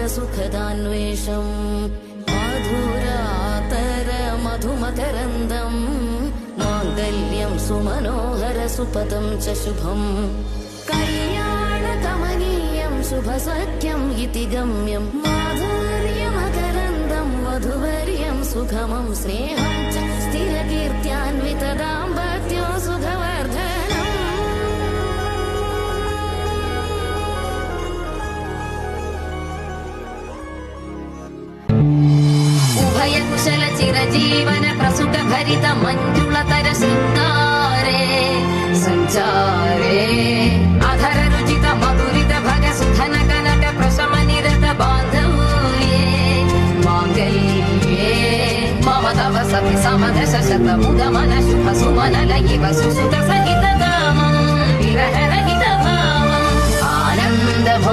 സുഖദാന്വേഷം മധുരാതര മധുമകരന്ദം മാംഗല്യം സുമനോഹര സുപദം ച ശുഭം കല്യാണകമനീയം ശുഭസഖ്യം ഇതി ഗമ്യം മാധുര്യമകരന്ദം വധുവർയം സുഖമം സ്നേഹം ച സ്ഥിരകീർത്യാൻവിത ദാമ്പത്യോ സുഖവർദ്ധനം ഉഭയകുശല ചിരജീവന പ്രസുഖ ഭരിത മഞ്ജുളതര ശൃംഗാരേ സഞ്ചാരേ അധര രുചിത മധുരിത ഭഗ സുധന കനക പ്രശമനിരത ബാന്ധവ്യേ മാംഗല്യേ മമ തവ സതി സമദശ ശത മുദമന ശുഭ സുമന ലയിവ സുസുത